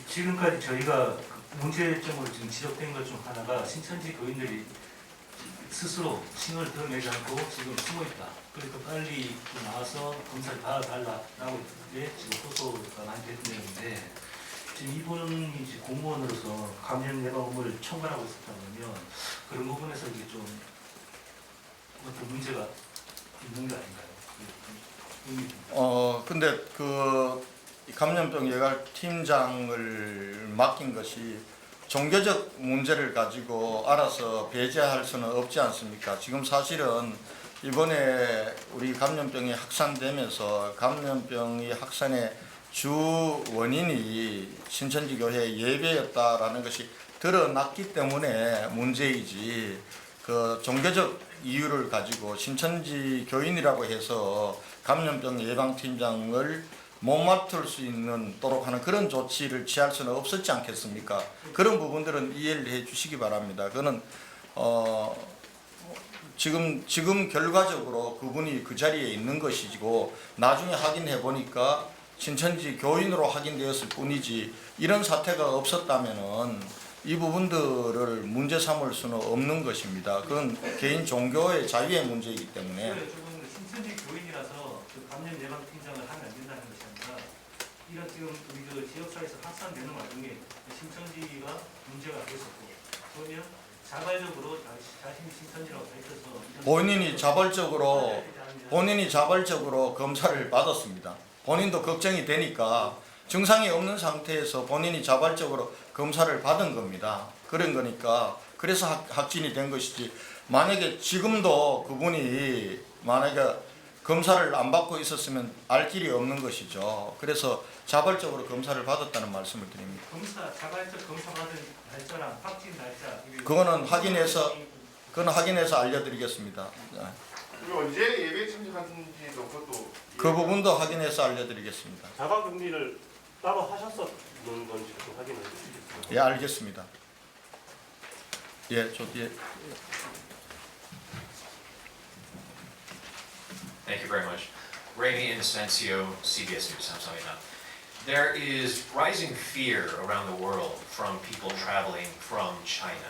지금까지 저희가 문제점으로 지금 지적된 것 중 하나가 신천지 교인들이 스스로 신을 드러내지 않고 지금 숨어 있다. 그러니까 빨리 나와서 검사를 받아달라라고 이제 지금 호소가 많이 됐는데 지금 이분이 이제 공무원으로서 감염 예방 업무를 총괄하고 있었다면 그런 부분에서 이게 좀 어떤 문제가 있는 거 아닌가요? 근데 그 감염병 예방 팀장을 맡긴 것이 종교적 문제를 가지고 알아서 배제할 수는 없지 않습니까? 지금 사실은 이번에 우리 감염병이 확산되면서 감염병이 확산의 주 원인이 신천지 교회 예배였다라는 것이 드러났기 때문에 문제이지 그 종교적 이유를 가지고 신천지 교인이라고 해서 감염병 예방팀장을 못 맡을 수 있도록 하는 그런 조치를 취할 수는 없었지 않겠습니까? 그런 부분들은 이해를 해 주시기 바랍니다. 그거는 지금 결과적으로 그분이 그 자리에 있는 것이고 나중에 확인해 보니까 신천지 교인으로 확인되었을 뿐이지 이런 사태가 없었다면은 이 부분들을 문제 삼을 수는 없는 것입니다. 그건 개인 종교의 자유의 문제이기 때문에. 조금 신천지 교인이라서 그 감염 예방 팀장을 하면 안 된다는 것이 아니라 이런 지금 우리 그 지역사회에서 확산되는 와중에 신천지가 문제가 됐었고 그러면 자발적으로 자신이 신천지라고 밝혀서 본인이 자발적으로 검사를 받았습니다. 본인도 걱정이 되니까 증상이 없는 상태에서 본인이 자발적으로 검사를 받은 겁니다. 그런 거니까 그래서 확진이 된 것이지 만약에 지금도 그분이 만약에 검사를 안 받고 있었으면 알 길이 없는 것이죠. 그래서 자발적으로 검사를 받았다는 말씀을 드립니다. 자발적 검사 받은 날짜랑 확진 날짜 그거는 확인해서 알려드리겠습니다. 언제 예배 참석하는지도 그것도 그 부분도 확인해서 알려드리겠습니다. 자가격리를 따로 하셨었는 건지 좀 확인해 주시겠어요? 예, 알겠습니다. 예. Thank you very much. Remy Inocencio, CBS News. 감사합니다. There is rising fear around the world from people traveling from China.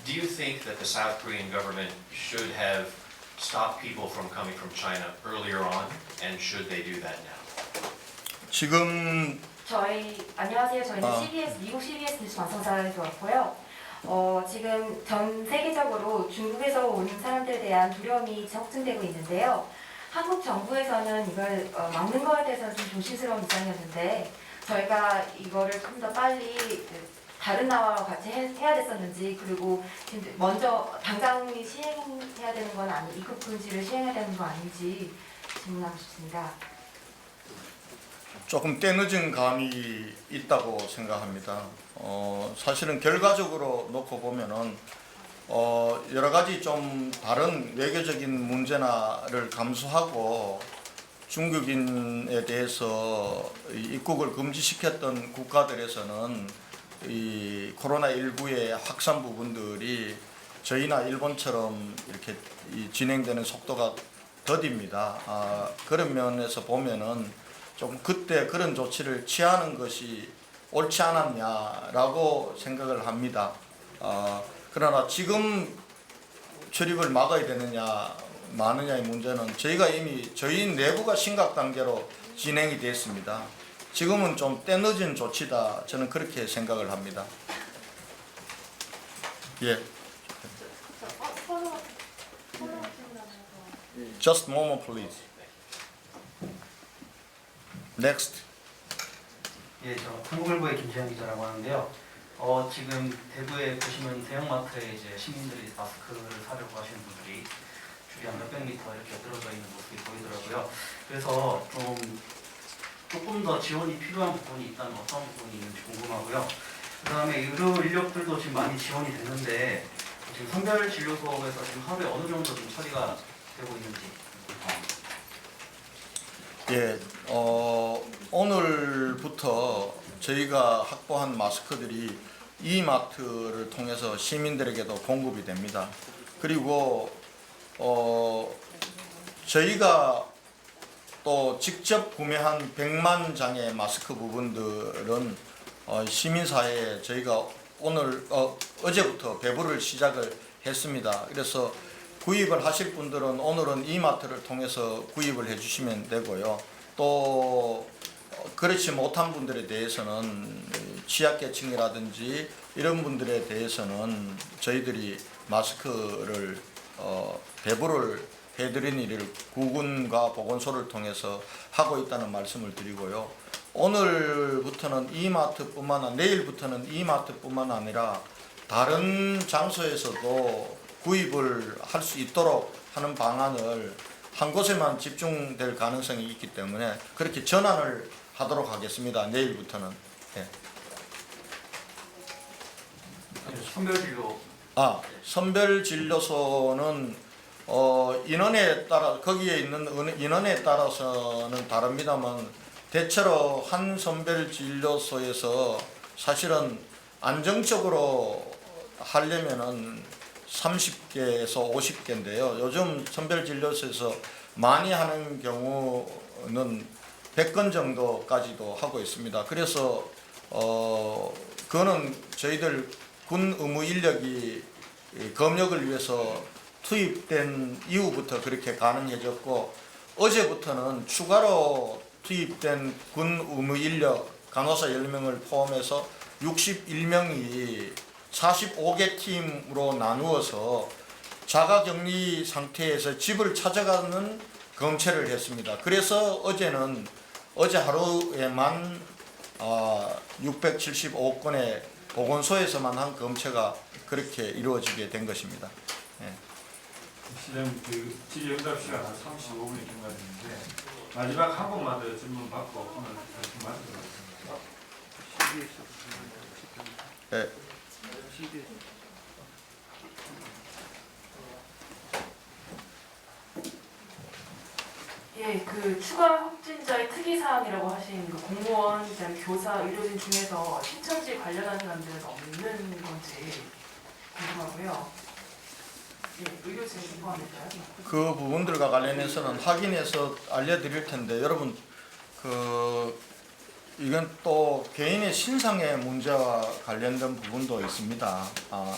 Do you think that the South Korean government should have stopped people from coming from China earlier on, and should they do that now? 지금 안녕하세요. 저희는 미국 CBS 뉴스 방송사에서 왔고요. 지금 전 세계적으로 중국에서 오는 사람들에 대한 두려움이 확증되고 있는데요. 한국 정부에서는 이걸 막는 것에 대해서 좀 조심스러운 입장이었는데 저희가 이거를 좀 더 빨리 다른 나라와 같이 해야 됐었는지 그리고 먼저 당장 시행해야 되는 건 아니 입국 금지를 시행해야 되는 거 아닌지 질문하고 싶습니다. 조금 때늦은 감이 있다고 생각합니다. 사실은 결과적으로 놓고 보면은 여러 가지 좀 다른 외교적인 문제나를 감수하고 중국인에 대해서 입국을 금지시켰던 국가들에서는 이 코로나19의 확산 부분들이 저희나 일본처럼 이렇게 진행되는 속도가 더딥니다. 그런 면에서 보면은 좀 그때 그런 조치를 취하는 것이 옳지 않았냐라고 생각을 합니다. 그러나 지금 출입을 막아야 되느냐 마느냐의 문제는 저희가 이미 저희 내부가 심각 단계로 진행이 됐습니다. 지금은 좀 때늦은 조치다 저는 그렇게 생각을 합니다. 예. Just a moment, please. Next. 예, 저 한국일보의 김재현 기자라고 하는데요. 지금 대구에 보시면 대형마트에 이제 시민들이 마스크를 사려고 하시는 분들이 줄이 한 몇백 미터 이렇게 늘어져 있는 모습이 보이더라고요. 그래서 조금 더 지원이 필요한 부분이 있다면 어떤 부분이 있는지 궁금하고요. 그 다음에 의료 인력들도 지금 많이 지원이 됐는데 지금 선별진료소에서 지금 하루에 어느 정도 좀 처리가 되고 있는지 궁금합니다. 예, 오늘부터 저희가 확보한 마스크들이 이마트를 통해서 시민들에게도 공급이 됩니다. 그리고 저희가 또 직접 구매한 100만 장의 마스크 부분들은 시민사회에 저희가 어제부터 배부를 시작을 했습니다. 그래서 구입을 하실 분들은 오늘은 이마트를 통해서 구입을 해주시면 되고요. 또 그렇지 못한 분들에 대해서는 취약계층이라든지 이런 분들에 대해서는 저희들이 마스크를 배부를 해드리는 일을 구군과 보건소를 통해서 하고 있다는 말씀을 드리고요. 오늘부터는 이마트뿐만 아니라 내일부터는 이마트뿐만 아니라 다른 장소에서도 구입을 할 수 있도록 하는 방안을 한 곳에만 집중될 가능성이 있기 때문에 그렇게 전환을 하도록 하겠습니다. 내일부터는. 네. 선별진료. 선별진료소는 인원에 따라 거기에 있는 인원에 따라서는 다릅니다만 대체로 한 선별진료소에서 사실은 안정적으로 하려면은 30개에서 50개인데요. 요즘 선별진료소에서 많이 하는 경우는 100건 정도까지도 하고 있습니다. 그래서 그거는 저희들 군 의무 인력이 검역을 위해서 투입된 이후부터 그렇게 가능해졌고, 어제부터는 추가로 투입된 군 의무 인력 간호사 10명을 포함해서 61명이 45개 팀으로 나누어서 자가격리 상태에서 집을 찾아가는 검체를 했습니다. 그래서 어제 하루에만 675건의 보건소에서만 한 검체가 그렇게 이루어지게 된 것입니다. 네. 시장 질의응답 시간 한 35분이 경과됐는데 마지막 한 번만 더 질문 받고 오늘 말씀 드리겠습니다. 네. 예, 그 추가 확진자의 특이사항이라고 하신 그 공무원, 그다음에 교사, 의료진 중에서 신천지 관련한 사람들은 없는 건지 궁금하고요. 예, 의료진이 포함될까요? 그 부분들과 관련해서는 확인해서 알려드릴 텐데, 여러분 이건 또 개인의 신상의 문제와 관련된 부분도 있습니다.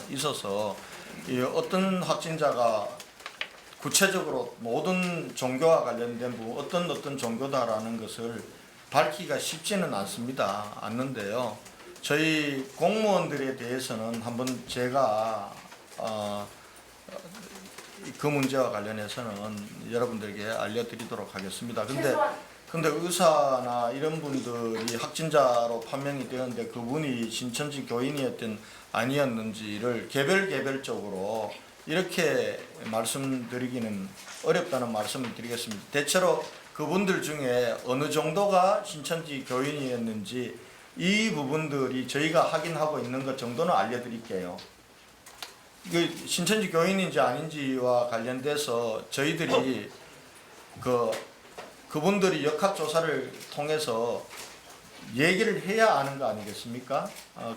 있어서 이 어떤 확진자가 구체적으로 모든 종교와 관련된 부분, 어떤 종교다라는 것을 밝히기가 쉽지는 않는데요. 저희 공무원들에 대해서는 한번 제가 그 문제와 관련해서는 여러분들에게 알려드리도록 하겠습니다. 근데 의사나 이런 분들이 확진자로 판명이 되었는데 그분이 신천지 교인이었든 아니었는지를 개별적으로 이렇게 말씀드리기는 어렵다는 말씀을 드리겠습니다. 대체로 그분들 중에 어느 정도가 신천지 교인이었는지 이 부분들이 저희가 확인하고 있는 것 정도는 알려드릴게요. 신천지 교인인지 아닌지와 관련돼서 저희들이 그분들이 역학조사를 통해서 얘기를 해야 아는 거 아니겠습니까?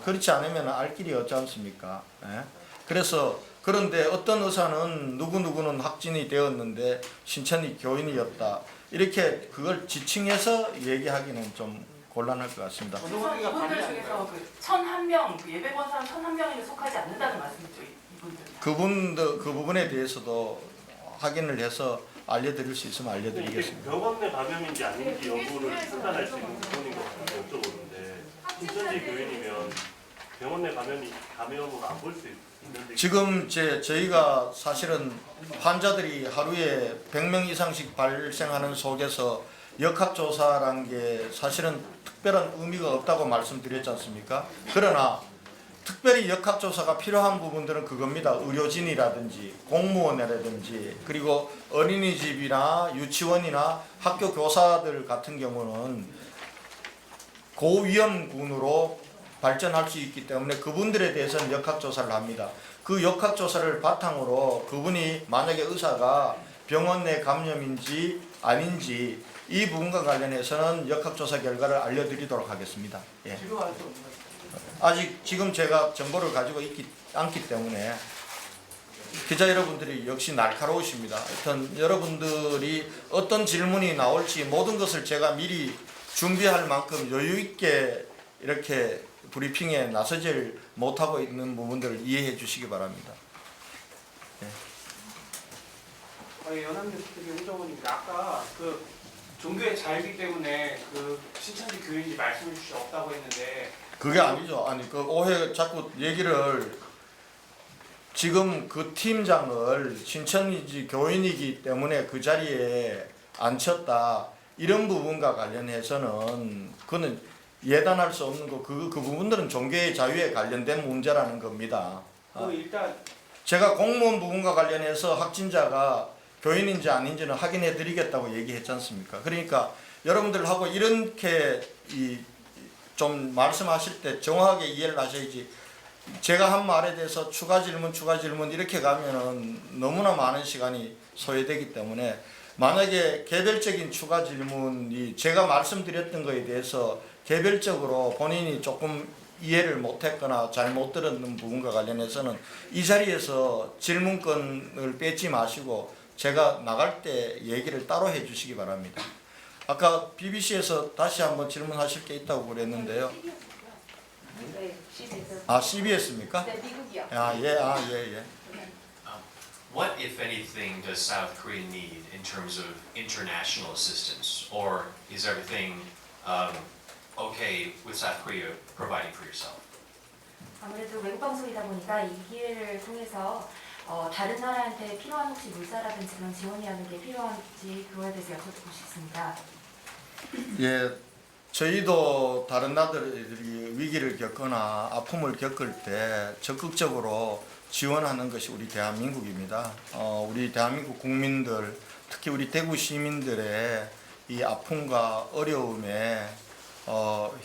그렇지 않으면 알 길이 없지 않습니까? 예? 그런데 어떤 의사는 누구는 확진이 되었는데 신천지 교인이었다, 이렇게 그걸 지칭해서 얘기하기는 좀 곤란할 것 같습니다. 이분들 중에서 그 1,001명, 예배 본 사람 1,001명에는 속하지 않는다는 말씀이죠, 이분들. 그 부분에 대해서도 확인을 해서 알려드릴 수 있으면 알려드리겠습니다. 병원 내 감염인지 아닌지 여부를 판단할 수 있는 부분인 것 같아서 여쭤보는데, 신천지 교인이면 병원 내 감염으로 안 볼 수 있는데 지금 저희가 사실은 환자들이 하루에 100명 이상씩 발생하는 속에서 역학조사라는 게 사실은 특별한 의미가 없다고 말씀드렸지 않습니까? 그러나 특별히 역학조사가 필요한 부분들은 그겁니다. 의료진이라든지 공무원이라든지 그리고 어린이집이나 유치원이나 학교 교사들 같은 경우는 고위험군으로 발전할 수 있기 때문에 그분들에 대해서는 역학조사를 합니다. 그 역학조사를 바탕으로 그분이 만약에 의사가 병원 내 감염인지 아닌지 이 부분과 관련해서는 역학조사 결과를 알려드리도록 하겠습니다. 예. 아직 지금 제가 정보를 가지고 있지 않기 때문에 기자 여러분들이 역시 날카로우십니다. 하여튼 여러분들이 어떤 질문이 나올지 모든 것을 제가 미리 준비할 만큼 여유 있게 이렇게 브리핑에 나서질 못하고 있는 부분들을 이해해 주시기 바랍니다. 연합뉴스 TV 우정원입니다. 아까 그 종교의 자유이기 때문에 그 신천지 교인이 말씀해 주시 없다고 했는데 그게 아니죠. 아니 그 오해 자꾸 얘기를 지금 그 팀장을 신천지 교인이기 때문에 그 자리에 앉혔다 이런 부분과 관련해서는 그는 예단할 수 없는 거 그 부분들은 종교의 자유에 관련된 문제라는 겁니다. 일단 제가 공무원 부분과 관련해서 확진자가 교인인지 아닌지는 확인해 드리겠다고 얘기했지 않습니까? 그러니까 여러분들하고 이렇게 좀 말씀하실 때 정확하게 이해를 하셔야지 제가 한 말에 대해서 추가 질문 이렇게 가면은 너무나 많은 시간이 소요되기 때문에 만약에 개별적인 추가 질문이 제가 말씀드렸던 거에 대해서 개별적으로 본인이 조금 이해를 못했거나 잘못 들었는 부분과 관련해서는 이 자리에서 질문권을 뺏지 마시고 제가 나갈 때 얘기를 따로 해주시기 바랍니다. 아까 BBC에서 다시 한번 질문하실 게 있다고 그랬는데요. 네, CBS. 아, CBS입니까? 네, 미국이요. 예. What, if anything, does South Korea need in terms of international assistance? Or is everything okay with South Korea providing for yourself? 아무래도 외국 방송이다 보니까 이 기회를 통해서 다른 나라한테 필요한 혹시 물자라든지 그런 지원이라는 게 필요한지 그거에 대해서 여쭤보고 싶습니다. 예, 저희도 다른 나라들이 위기를 겪거나 아픔을 겪을 때 적극적으로 지원하는 것이 우리 대한민국입니다. 우리 대한민국 국민들, 특히 우리 대구 시민들의 이 아픔과 어려움에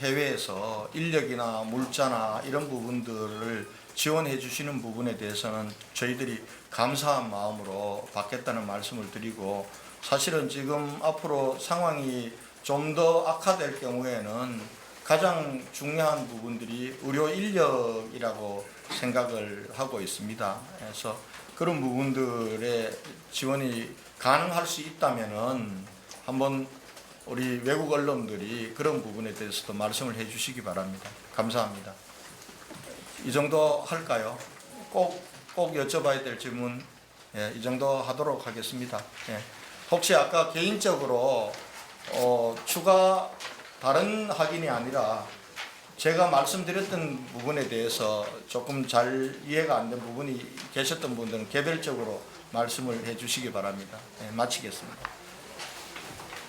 해외에서 인력이나 물자나 이런 부분들을 지원해 주시는 부분에 대해서는 저희들이 감사한 마음으로 받겠다는 말씀을 드리고, 사실은 지금 앞으로 상황이 좀 더 악화될 경우에는 가장 중요한 부분들이 의료 인력이라고 생각을 하고 있습니다. 그래서 그런 부분들의 지원이 가능할 수 있다면은 한번 우리 외국 언론들이 그런 부분에 대해서도 말씀을 해 주시기 바랍니다. 감사합니다. 이 정도 할까요? 꼭 여쭤봐야 될 질문, 예, 이 정도 하도록 하겠습니다. 예. 혹시 아까 개인적으로 추가 다른 확인이 아니라 제가 말씀드렸던 부분에 대해서 조금 잘 이해가 안 된 부분이 계셨던 분들은 개별적으로 말씀을 해 주시기 바랍니다. 예, 마치겠습니다.